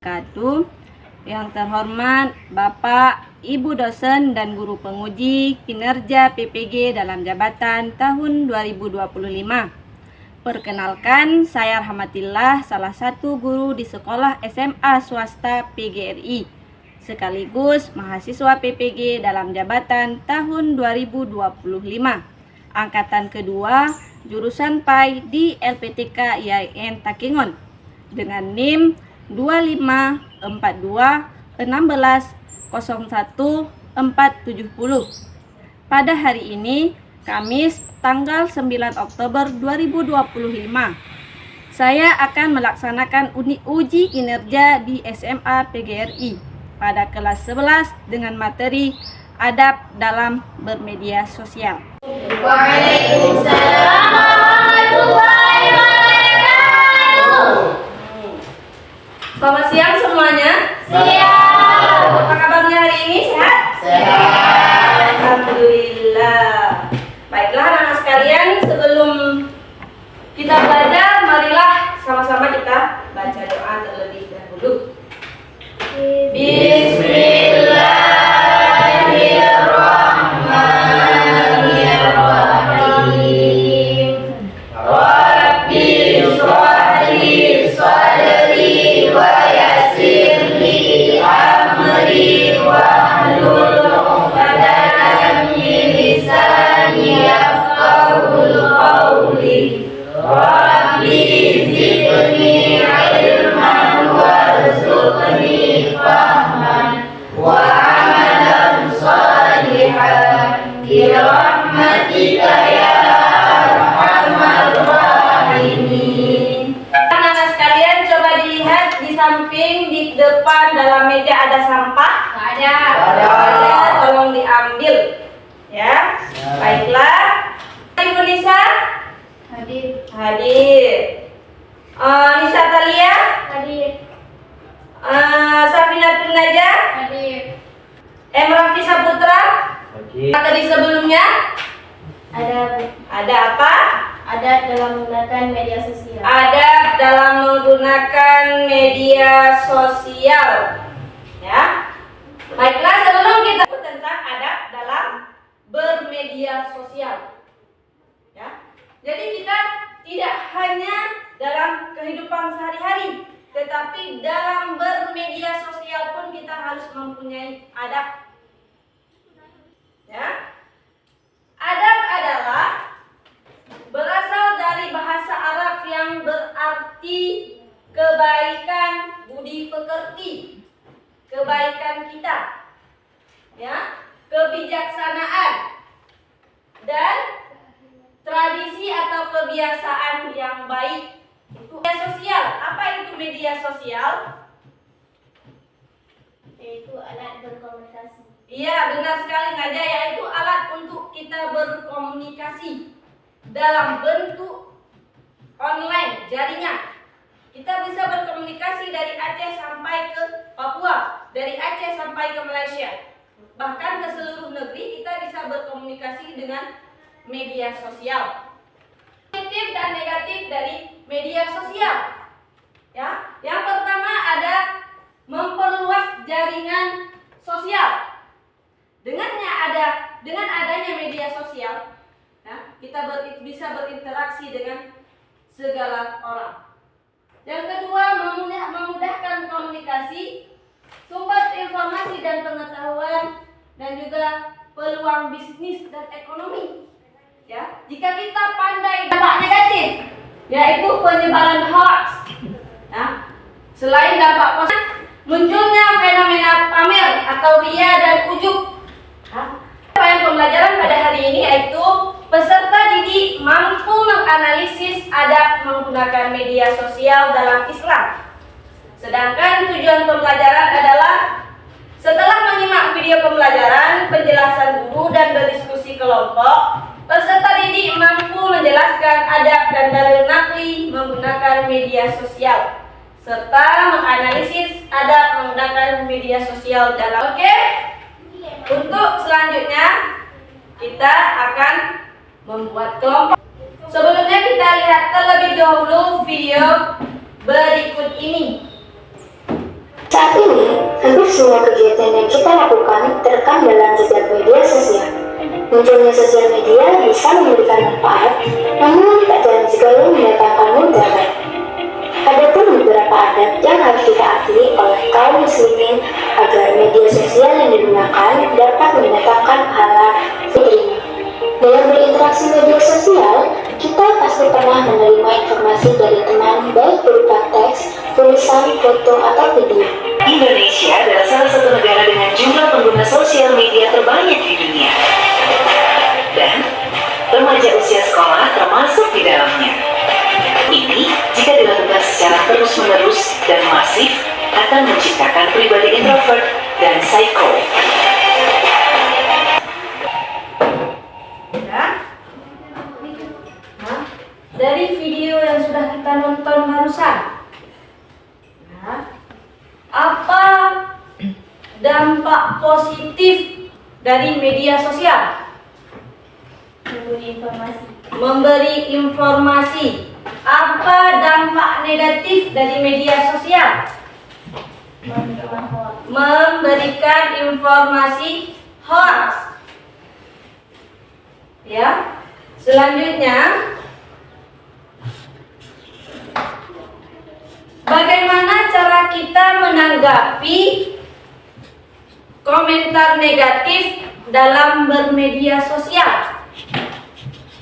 wabarakatuh. Yang terhormat Bapak, Ibu dosen dan guru penguji kinerja PPG dalam jabatan tahun 2025. Perkenalkan, saya Rahmatillah, salah satu guru di sekolah SMA swasta PGRI, sekaligus mahasiswa PPG dalam jabatan tahun 2025. Angkatan kedua, jurusan PAI di LPTK IAIN Takengon dengan NIM 254216010470. Pada hari ini, Kamis tanggal 9 Oktober 2025, saya akan melaksanakan uji kinerja di SMA PGRI pada kelas 11 dengan materi adab dalam bermedia sosial. Waalaikumsalam warahmatullahi wabarakatuh. Selamat siang semuanya. Siap. Apa kabarnya hari ini? Sehat? Sehat. Alhamdulillah. Baiklah anak-anak sekalian, sebelum kita belajar, marilah sama-sama kita baca doa terlebih dahulu. Bismillahirrahmanirrahim. Rabbi shrahli sadri wa yassirli amri wahlul 'uqdatam min lisani yafqahul qawli. Rabbi zidni ilman warzuqni fahman wa amalan salihan bi rahmatika ya arhamar rahimin. Anak-anak sekalian, coba dilihat di samping, di depan dalam meja ada sampah? Ada. Ada, tolong diambil. Ya, baiklah. Ibu Nisa? Hadir. Hadir. Nisa Talia? Hadir. Safinatun Najah? Hadir. Raffi Saputra? Tadi sebelumnya Ada apa? dalam menggunakan media sosial. Adab dalam menggunakan media sosial. Ya. Baiklah, sebelum kita tentang adab dalam bermedia sosial. Ya. Jadi kita tidak hanya dalam kehidupan sehari-hari, tetapi dalam bermedia sosial pun kita harus mempunyai adab. Ya. Adab adalah berasal dari bahasa Arab yang berarti kebaikan budi pekerti, kebaikan kita, ya, kebijaksanaan dan tradisi atau kebiasaan yang baik. Itu media sosial. Apa itu media sosial? Yaitu alat berkomunikasi. Iya, benar sekali Naja, yaitu alat untuk kita berkomunikasi dalam bentuk online, jaringan. Kita bisa berkomunikasi dari Aceh sampai ke Papua, dari Aceh sampai ke Malaysia. Bahkan ke seluruh negeri kita bisa berkomunikasi dengan media sosial. Positif dan negatif dari media sosial. Ya, yang pertama ada memperluas jaringan sosial. Dengan adanya media sosial, ya, kita bisa berinteraksi dengan segala orang. Yang kedua, memudahkan komunikasi, sumber informasi dan pengetahuan, dan juga peluang bisnis dan ekonomi. Ya, jika kita pandai dampak negatif, yaitu penyebaran hoax. Ya, selain dampak positif, munculnya fenomena pamer atau ria dan ujub. Poin pembelajaran pada hari ini yaitu peserta didik mampu menganalisis adab menggunakan media sosial dalam Islam. Sedangkan tujuan pembelajaran adalah setelah menyimak video pembelajaran, penjelasan guru dan berdiskusi kelompok, peserta didik mampu menjelaskan adab dan dalil nakli menggunakan media sosial serta menganalisis adab menggunakan media sosial dalam. Untuk selanjutnya kita akan membuat kelompok. Sebelumnya kita lihat terlebih dahulu video berikut ini. semua kegiatan yang kita lakukan terekam dalam jejak media sosial. Munculnya sosial media bisa memberikan manfaat, namun tak jarang juga mendatangkan mudarat. Ada pun beberapa adab yang harus ditaati oleh kaum muslimin agar media sosial yang digunakan dapat mendatangkan pahala diterima. Dalam berinteraksi media sosial, kita pasti pernah menerima informasi dari teman, baik berupa teks, tulisan, foto, atau video. Indonesia adalah salah satu negara dengan jumlah pengguna sosial media terbanyak di dunia. Dan remaja usia sekolah termasuk di dalamnya. Ini, jika dilakukan secara terus-menerus dan masif, akan menciptakan pribadi introvert dan psycho. Dari video yang sudah kita nonton barusan, apa dampak positif dari media sosial? Memberi informasi. Apa dampak negatif dari media sosial? Memberikan informasi hoax. Ya. Selanjutnya, bagaimana cara kita menanggapi komentar negatif dalam bermedia sosial?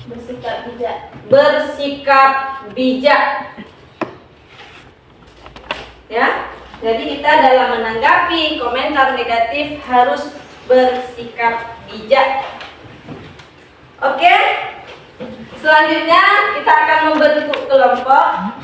Bersikap bijak. Bersikap bijak. Ya. Jadi kita dalam menanggapi komentar negatif harus bersikap bijak. Oke? Selanjutnya kita akan membentuk kelompok.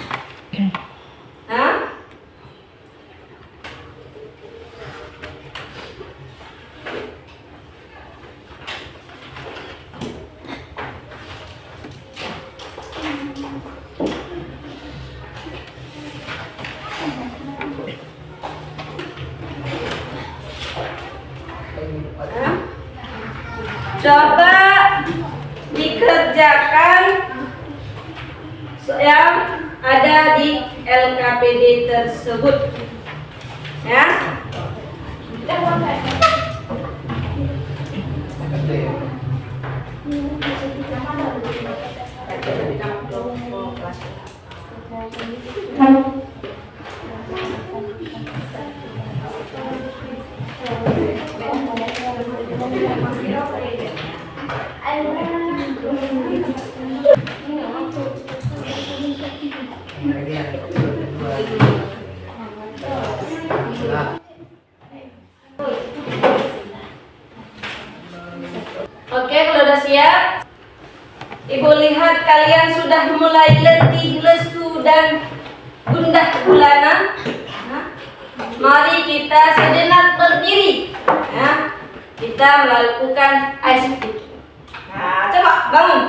Coba dikerjakan yang ada di LKPD tersebut. Ya. Oke, kalau udah siap, Ibu lihat kalian sudah mulai letih, lesu, dan gundah gulana. Mari kita sejenak berdiri. Kita melakukan ice breaking. Coba bangun.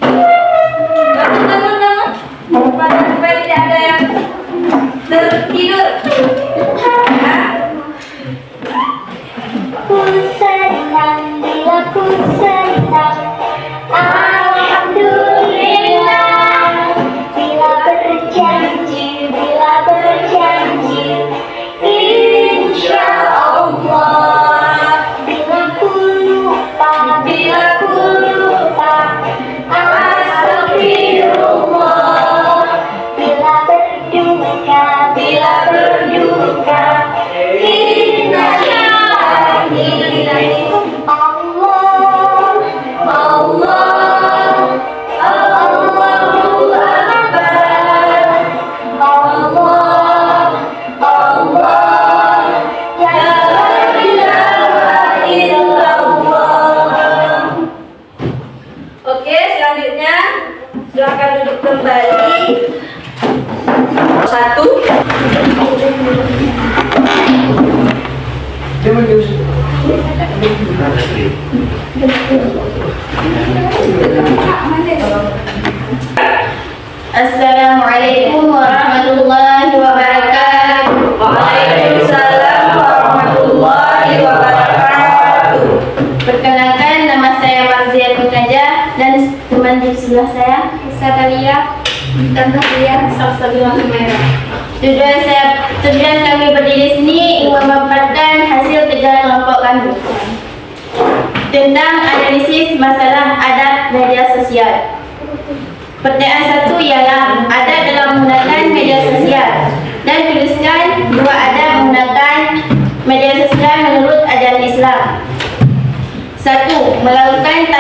Bangun. Supaya tidak ada yang tertidur. Ku senang bila ku senang, alhamdulillah. Bila berjanji, insya Allah. Bila ku lupa, astagfirullah. Bila berduka, Oke, selanjutnya silakan duduk kembali. Satu. Assalamualaikum warahmatullahi wabarakatuh. Waalaikumsalam warahmatullahi wabarakatuh. Perkenalkan, nama saya Marzia Kunaja dan teman di sebelah saya Ustaz Alia, Tante Alia, Salsabila Humaira. Tujuan kami berdiri sini ingin memaparkan hasil kerja kelompok kami tentang analisis masalah adab media sosial. Pertanyaan 1 ialah adab dalam menggunakan media sosial, dan tuliskan 2 adab menggunakan media sosial menurut ajaran Islam. 1. Melakukan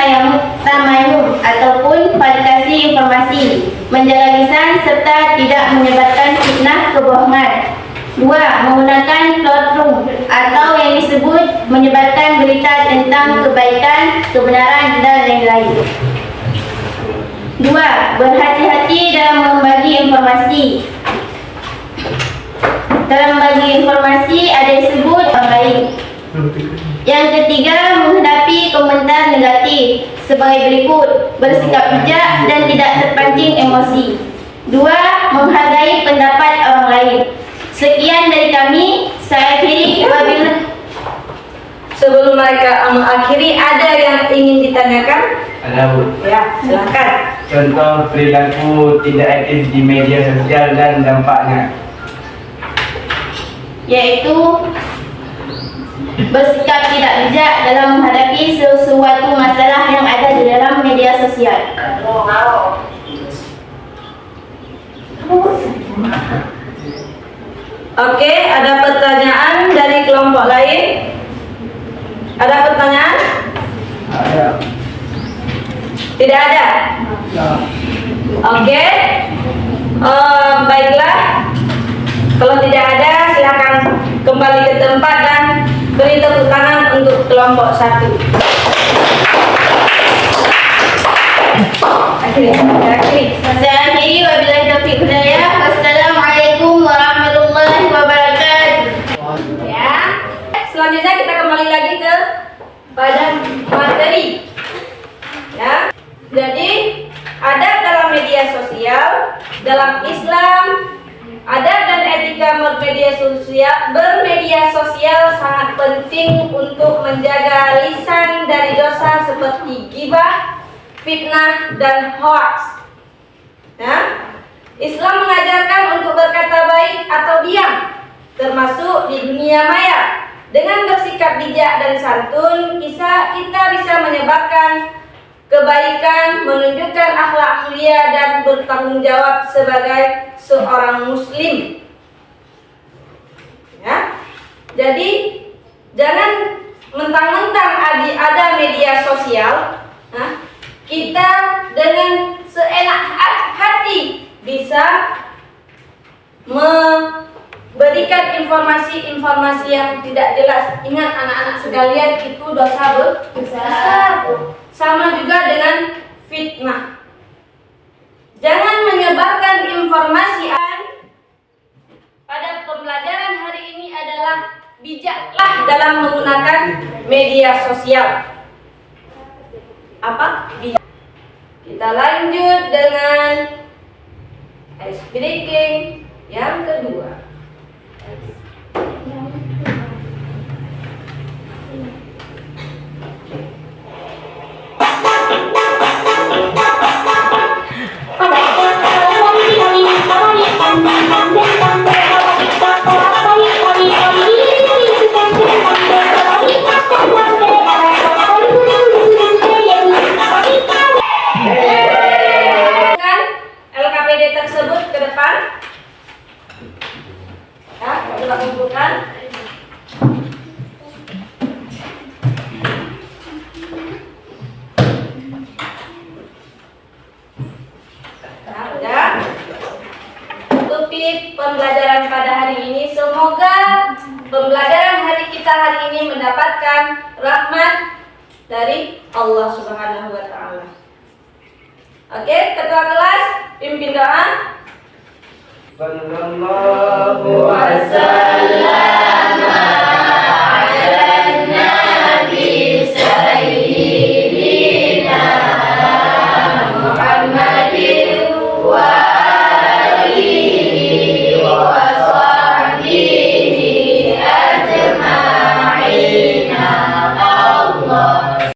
tamayum ataupun validasi informasi, menjaga lisan serta tidak menyebarkan fitnah kebohongan. 2. Menggunakan plot room atau yang disebut menyebarkan berita tentang kebaikan, kebenaran dan lain-lain. 2. Berhati-hati dalam membagi informasi. Dalam membagi informasi ada disebut orang lain. Yang ketiga, menghadapi komentar negatif sebagai berikut: bersikap bijak dan tidak terpancing emosi. 2. Menghargai pendapat orang lain. Sekian dari kami. Saya akhiri wabillahi. Sebelum mereka mengakhiri, ada yang ingin ditanyakan? Ada, Bu. Ya, silakan. Contoh perilaku tidak etis di media sosial dan dampaknya. Yaitu bersikap tidak bijak dalam menghadapi sesuatu masalah yang ada di dalam media sosial. Oke, ada pertanyaan dari kelompok lain? Ada pertanyaan? Ada. Tidak ada? Oke. Baiklah. Kalau tidak ada, silakan kembali ke tempat dan beri tepuk tangan untuk kelompok 1. Akhiri. Saya akhiri wabillahi taufiq hidayah. Wassalamualaikum warahmatullahi wabarakatuh. Ya. Selanjutnya kita kembali lagi ke pada materi. Ya. Jadi, adab dalam media sosial, dalam Islam, adab dan etika bermedia sosial sangat penting untuk menjaga lisan dari dosa seperti ghibah, fitnah, dan hoax. Ya. Islam mengajarkan untuk berkata baik atau diam, termasuk di dunia maya. Dengan bersikap bijak dan santun, kita bisa menyebarkan kebaikan, menunjukkan akhlak mulia, dan bertanggung jawab sebagai seorang muslim. Ya. Jadi jangan mentang-mentang ada media sosial, kita dengan seenak hati bisa memberikan informasi-informasi yang tidak jelas. Ingat anak-anak sekalian, itu dosa besar. Sama juga dengan fitnah. Jangan menyebarkan informasi. Pada pembelajaran hari ini adalah bijaklah dalam menggunakan media sosial. Apa? Bijak. Kita lanjut dengan ice breaking yang kedua. LKPD tersebut ke depan. Ya, kita kumpulkan. Nah, udah. Tutupi pembelajaran pada hari ini. Semoga pembelajaran hari kita hari ini mendapatkan rahmat dari Allah Subhanahu wa Ta'ala. Oke, ketua kelas, pimpin doa. Sallallahu alaihi wasallam.